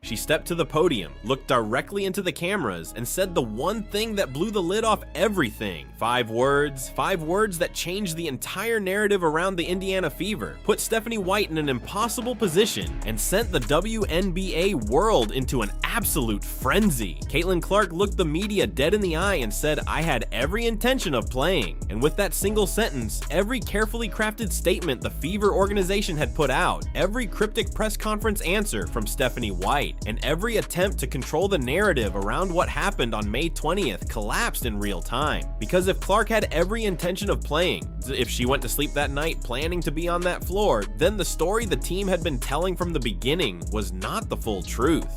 She stepped to the podium, looked directly into the cameras, and said the one thing that blew the lid off everything. 5 words that changed the entire narrative around the Indiana Fever, put Stephanie White in an impossible position, and sent the WNBA world into an absolute frenzy. Caitlin Clark looked the media dead in the eye and said, "I had every intention of playing." And with that single sentence, every carefully crafted statement the Fever organization had put out, every cryptic press conference answer from Stephanie White, and every attempt to control the narrative around what happened on May 20th collapsed in real time. Because if Clark had every intention of playing, if she went to sleep that night planning to be on that floor, then the story the team had been telling from the beginning was not the full truth.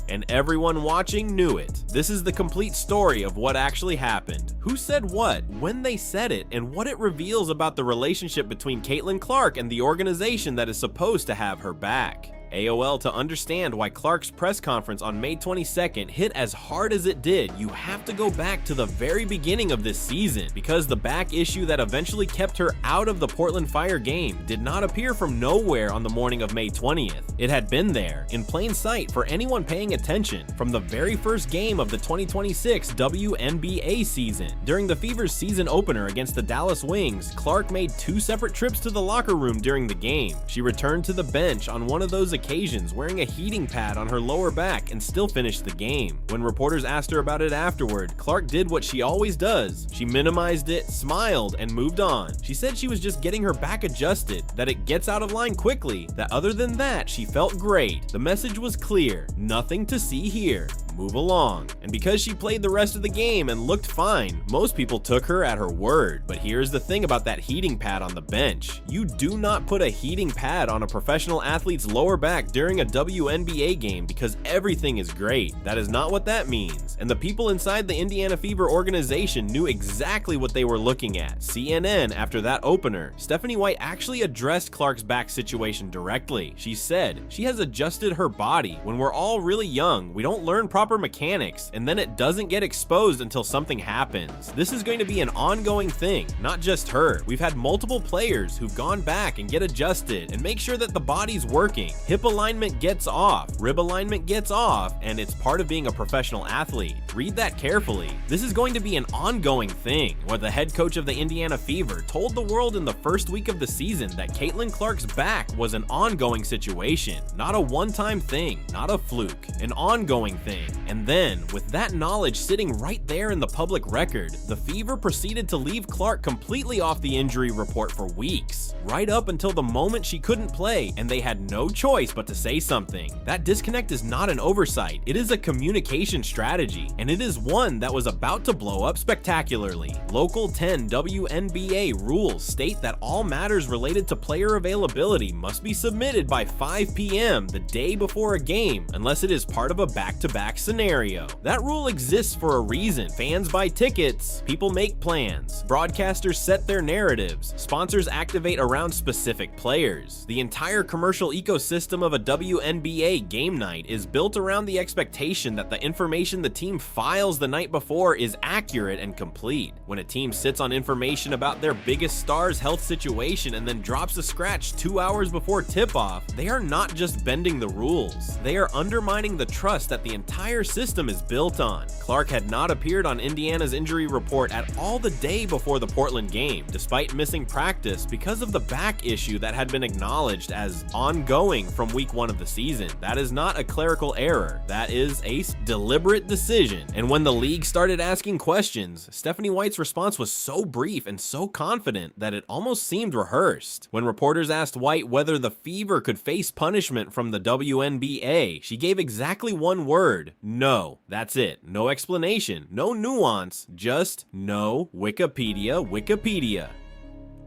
And everyone watching knew it. This is the complete story of what actually happened, who said what, when they said it, and what it reveals about the relationship between Caitlin Clark and the organization that is supposed to have her back. AOL, to understand why Clark's press conference on May 22nd hit as hard as it did, you have to go back to the very beginning of this season, because the back issue that eventually kept her out of the Portland Fire game did not appear from nowhere on the morning of May 20th. It had been there, in plain sight for anyone paying attention, from the very first game of the 2026 WNBA season. During the Fever's season opener against the Dallas Wings, Clark made 2 separate trips to the locker room during the game. She returned to the bench on one of those occasions wearing a heating pad on her lower back and still finished the game. When reporters asked her about it afterward, Clark did what she always does. She minimized it, smiled, and moved on. She said she was just getting her back adjusted, that it gets out of line quickly, that other than that, she felt great. The message was clear: nothing to see here. Move along. And because she played the rest of the game and looked fine, most people took her at her word. But here's the thing about that heating pad on the bench. You do not put a heating pad on a professional athlete's lower back during a WNBA game because everything is great. That is not what that means. And the people inside the Indiana Fever organization knew exactly what they were looking at. CNN, after that opener, Stephanie White actually addressed Clark's back situation directly. She said, "She has adjusted her body. When we're all really young, we don't learn proper mechanics, and then it doesn't get exposed until something happens. This is going to be an ongoing thing, not just her. We've had multiple players who've gone back and get adjusted and make sure that the body's working. Hip alignment gets off, rib alignment gets off, and it's part of being a professional athlete. Read that carefully. This is going to be an ongoing thing." What the head coach of the Indiana Fever told the world in the first week of the season that Caitlin Clark's back was an ongoing situation, not a one-time thing, not a fluke, an ongoing thing. And then, with that knowledge sitting right there in the public record, the Fever proceeded to leave Clark completely off the injury report for weeks, right up until the moment she couldn't play, and they had no choice but to say something. That disconnect is not an oversight, it is a communication strategy, and it is one that was about to blow up spectacularly. Local 10 WNBA rules state that all matters related to player availability must be submitted by 5 p.m. the day before a game, unless it is part of a back-to-back scenario. That rule exists for a reason. Fans buy tickets, people make plans, broadcasters set their narratives, sponsors activate around specific players. The entire commercial ecosystem of a WNBA game night is built around the expectation that the information the team files the night before is accurate and complete. When a team sits on information about their biggest star's health situation and then drops a scratch 2 hours before tip-off, they are not just bending the rules, they are undermining the trust that the entire system is built on. Clark had not appeared on Indiana's injury report at all the day before the Portland game, despite missing practice because of the back issue that had been acknowledged as ongoing from week 1 of the season. That is not a clerical error, that is a deliberate decision. And when the league started asking questions, Stephanie White's response was so brief and so confident that it almost seemed rehearsed. When reporters asked White whether the Fever could face punishment from the WNBA, she gave exactly one word: no. That's it. No explanation, no nuance, just no. Wikipedia.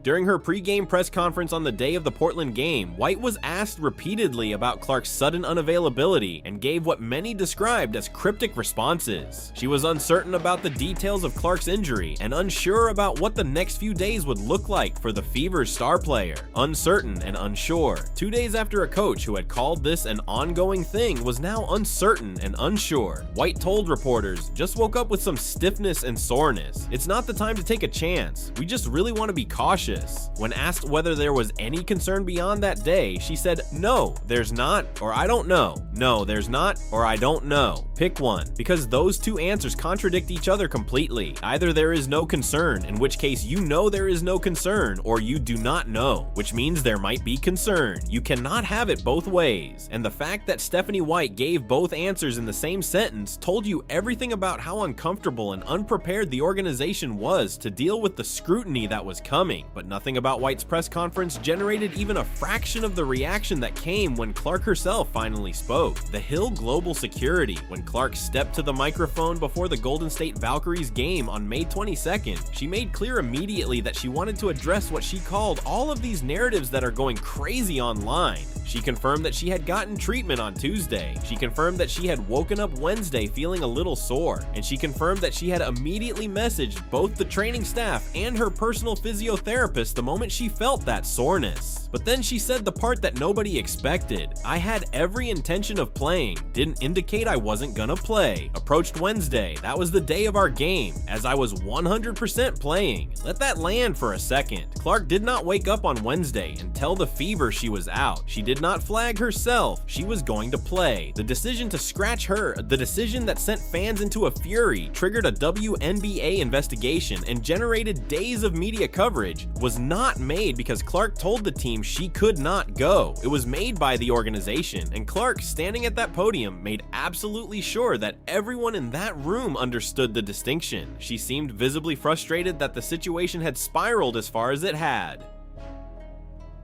During her pre-game press conference on the day of the Portland game, White was asked repeatedly about Clark's sudden unavailability and gave what many described as cryptic responses. She was uncertain about the details of Clark's injury and unsure about what the next few days would look like for the Fever's star player. Uncertain and unsure. 2 days after a coach who had called this an ongoing thing was now uncertain and unsure. White told reporters, "Just woke up with some stiffness and soreness. It's not the time to take a chance. We just really want to be cautious. cautious. When asked whether there was any concern beyond that day, she said, "No, there's not," or "I don't know." "No, there's not," or "I don't know." Pick one, because those two answers contradict each other completely. Either there is no concern, in which case you know there is no concern, or you do not know, which means there might be concern. You cannot have it both ways. And the fact that Stephanie White gave both answers in the same sentence told you everything about how uncomfortable and unprepared the organization was to deal with the scrutiny that was coming. But nothing about White's press conference generated even a fraction of the reaction that came when Clark herself finally spoke. The Hill Global Security, when Clark stepped to the microphone before the Golden State Valkyries game on May 22nd, she made clear immediately that she wanted to address what she called all of these narratives that are going crazy online. She confirmed that she had gotten treatment on Tuesday. She confirmed that she had woken up Wednesday feeling a little sore. And she confirmed that she had immediately messaged both the training staff and her personal physiotherapist the moment she felt that soreness. But then she said the part that nobody expected. "I had every intention of playing. Didn't indicate I wasn't gonna play. Approached Wednesday. That was the day of our game, as I was 100% playing." Let that land for a second. Clark did not wake up on Wednesday and tell the Fever she was out. She did not flag herself. She was going to play. The decision to scratch her, the decision that sent fans into a fury, triggered a WNBA investigation, and generated days of media coverage, was not made because Clark told the team she could not go. It was made by the organization, and Clark, standing at that podium, made absolutely sure that everyone in that room understood the distinction. She seemed visibly frustrated that the situation had spiraled as far as it had.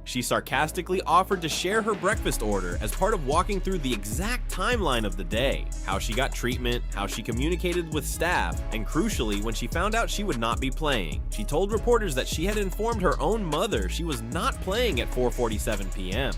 She sarcastically offered to share her breakfast order as part of walking through the exact timeline of the day, how she got treatment, how she communicated with staff, and crucially, when she found out she would not be playing. She told reporters that she had informed her own mother she was not playing at 4:47 p.m.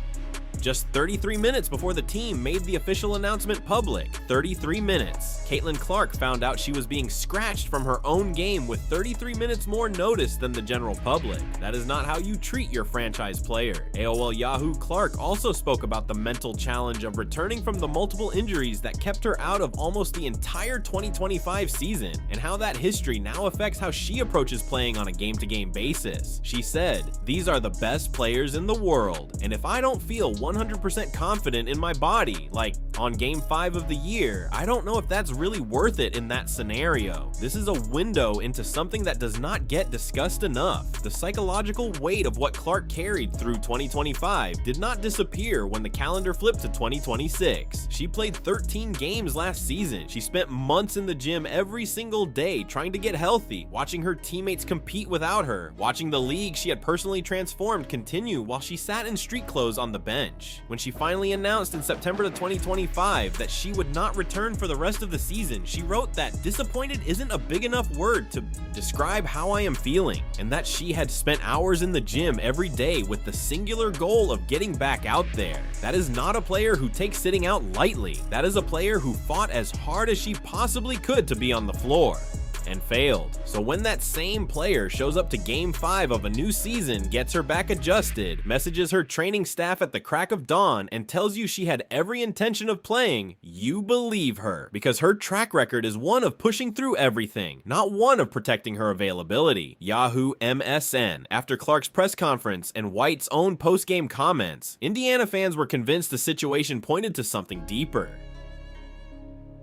Just 33 minutes before the team made the official announcement public. 33 minutes. Caitlin Clark found out she was being scratched from her own game with 33 minutes more notice than the general public. That is not how you treat your franchise player. AOL Yahoo Clark also spoke about the mental challenge of returning from the multiple injuries that kept her out of almost the entire 2025 season, and how that history now affects how she approaches playing on a game-to-game basis. She said, "These are the best players in the world, and if I don't feel 100% confident in my body, like on game 5 of the year, I don't know if that's really worth it in that scenario." This is a window into something that does not get discussed enough. The psychological weight of what Clark carried through 2025 did not disappear when the calendar flipped to 2026. She played 13 games last season. She spent months in the gym every single day trying to get healthy, watching her teammates compete without her, watching the league she had personally transformed continue while she sat in street clothes on the bench. When she finally announced in September of 2025 that she would not return for the rest of the season, she wrote that "disappointed isn't a big enough word to describe how I am feeling," and that she had spent hours in the gym every day with the singular goal of getting back out there. That is not a player who takes sitting out lightly. That is a player who fought as hard as she possibly could to be on the floor. And failed. So when that same player shows up to game 5 of a new season, gets her back adjusted, messages her training staff at the crack of dawn, and tells you she had every intention of playing, you believe her, because her track record is one of pushing through everything, not one of protecting her availability. Yahoo MSN. After Clark's press conference and White's own post-game comments, Indiana fans were convinced the situation pointed to something deeper.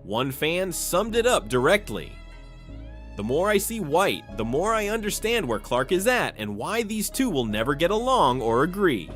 One fan summed it up directly: "The more I see White, the more I understand where Clark is at and why these two will never get along or agree."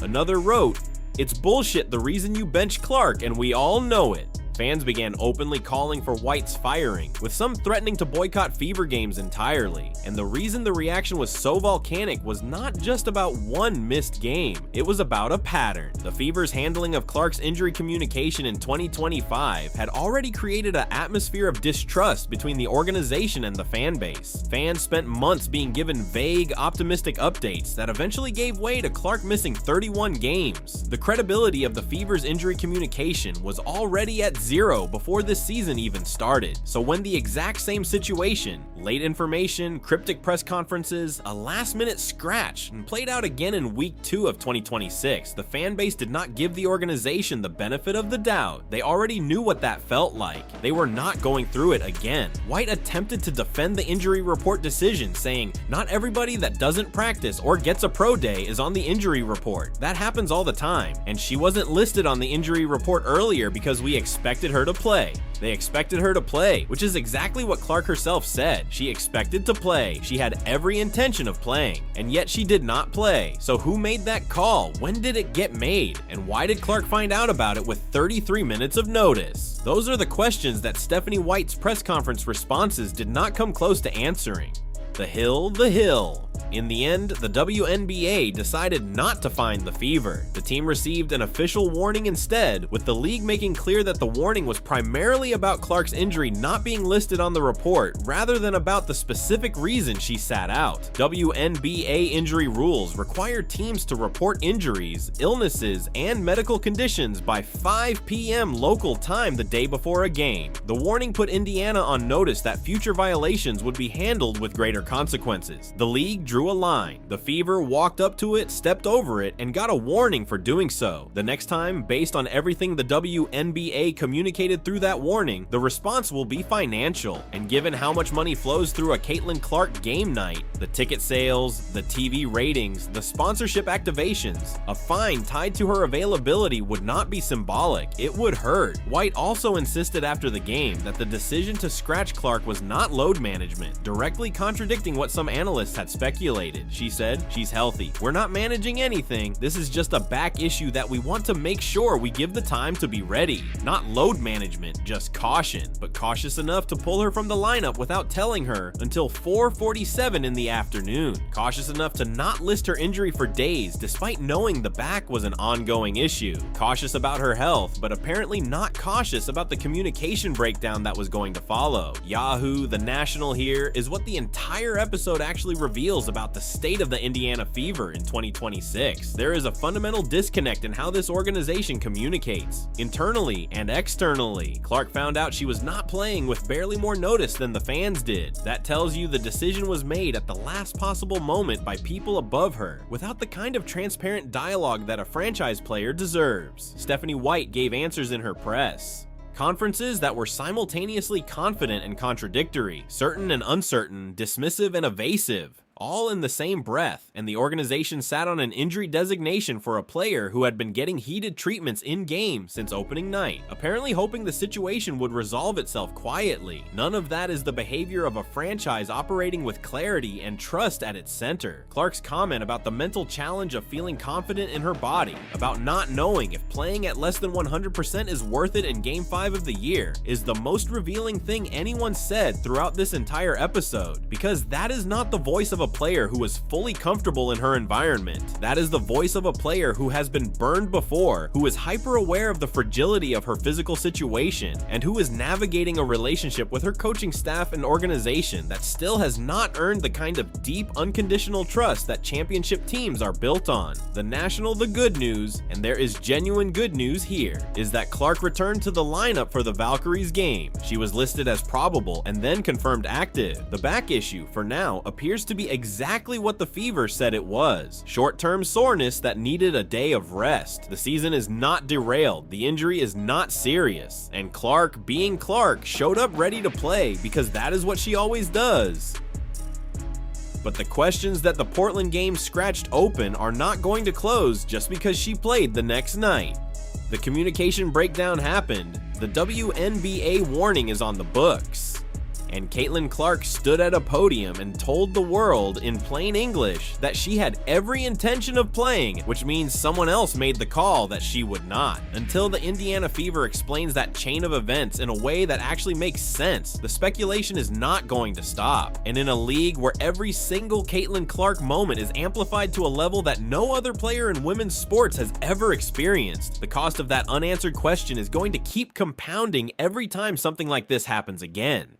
Another wrote, "It's bullshit the reason you bench Clark, and we all know it." Fans began openly calling for White's firing, with some threatening to boycott Fever games entirely. And the reason the reaction was so volcanic was not just about one missed game, it was about a pattern. The Fever's handling of Clark's injury communication in 2025 had already created an atmosphere of distrust between the organization and the fan base. Fans spent months being given vague, optimistic updates that eventually gave way to Clark missing 31 games. The credibility of the Fever's injury communication was already at 0 before this season even started. So when the exact same situation, late information, cryptic press conferences, a last-minute scratch, and played out again in week 2 of 2026, the fan base did not give the organization the benefit of the doubt. They already knew what that felt like. They were not going through it again. White attempted to defend the injury report decision, saying, "Not everybody that doesn't practice or gets a pro day is on the injury report. That happens all the time. And she wasn't listed on the injury report earlier because we expected her to play." They expected her to play, which is exactly what Clark herself said. She expected to play. She had every intention of playing, and yet she did not play. So who made that call? When did it get made? And why did Clark find out about it with 33 minutes of notice? Those are the questions that Stephanie White's press conference responses did not come close to answering. The Hill. In the end, the WNBA decided not to fine the Fever. The team received an official warning instead, with the league making clear that the warning was primarily about Clark's injury not being listed on the report, rather than about the specific reason she sat out. WNBA injury rules require teams to report injuries, illnesses, and medical conditions by 5 p.m. local time the day before a game. The warning put Indiana on notice that future violations would be handled with greater consequences. The league drew a line. The Fever walked up to it, stepped over it, and got a warning for doing so. The next time, based on everything the WNBA communicated through that warning, the response will be financial. And given how much money flows through a Caitlin Clark game night, the ticket sales, the TV ratings, the sponsorship activations, a fine tied to her availability would not be symbolic, it would hurt. White also insisted after the game that the decision to scratch Clark was not load management, directly contradicting what some analysts had speculated. She said, "She's healthy. We're not managing anything. This is just a back issue that we want to make sure we give the time to be ready. Not load management, just caution, but cautious enough to pull her from the lineup without telling her until 4:47 in the afternoon. Cautious enough to not list her injury for days despite knowing the back was an ongoing issue. Cautious about her health, but apparently not cautious about the communication breakdown that was going to follow. Yahoo, the National here, is what the entire episode actually reveals about the state of the Indiana Fever in 2026. There is a fundamental disconnect in how this organization communicates, internally and externally. Clark found out she was not playing with barely more notice than the fans did. That tells you the decision was made at the last possible moment by people above her, without the kind of transparent dialogue that a franchise player deserves. Stephanie White gave answers in her press conferences that were simultaneously confident and contradictory, certain and uncertain, dismissive and evasive, all in the same breath, and the organization sat on an injury designation for a player who had been getting heated treatments in-game since opening night, apparently hoping the situation would resolve itself quietly. None of that is the behavior of a franchise operating with clarity and trust at its center. Clark's comment about the mental challenge of feeling confident in her body, about not knowing if playing at less than 100% is worth it in Game 5 of the year, is the most revealing thing anyone said throughout this entire episode, because that is not the voice of a player who is fully comfortable in her environment. That is the voice of a player who has been burned before, who is hyper aware of the fragility of her physical situation, and who is navigating a relationship with her coaching staff and organization that still has not earned the kind of deep, unconditional trust that championship teams are built on. The National, the good news, and there is genuine good news here, is that Clark returned to the lineup for the Valkyries game. She was listed as probable and then confirmed active. The back issue, for now, appears to be exactly what the Fever said it was. Short-term soreness that needed a day of rest. The season is not derailed, the injury is not serious, and Clark, being Clark, showed up ready to play because that is what she always does. But the questions that the Portland game scratched open are not going to close just because she played the next night. The communication breakdown happened, the WNBA warning is on the books, and Caitlin Clark stood at a podium and told the world in plain English that she had every intention of playing, which means someone else made the call that she would not. Until the Indiana Fever explains that chain of events in a way that actually makes sense, the speculation is not going to stop. And in a league where every single Caitlin Clark moment is amplified to a level that no other player in women's sports has ever experienced, the cost of that unanswered question is going to keep compounding every time something like this happens again.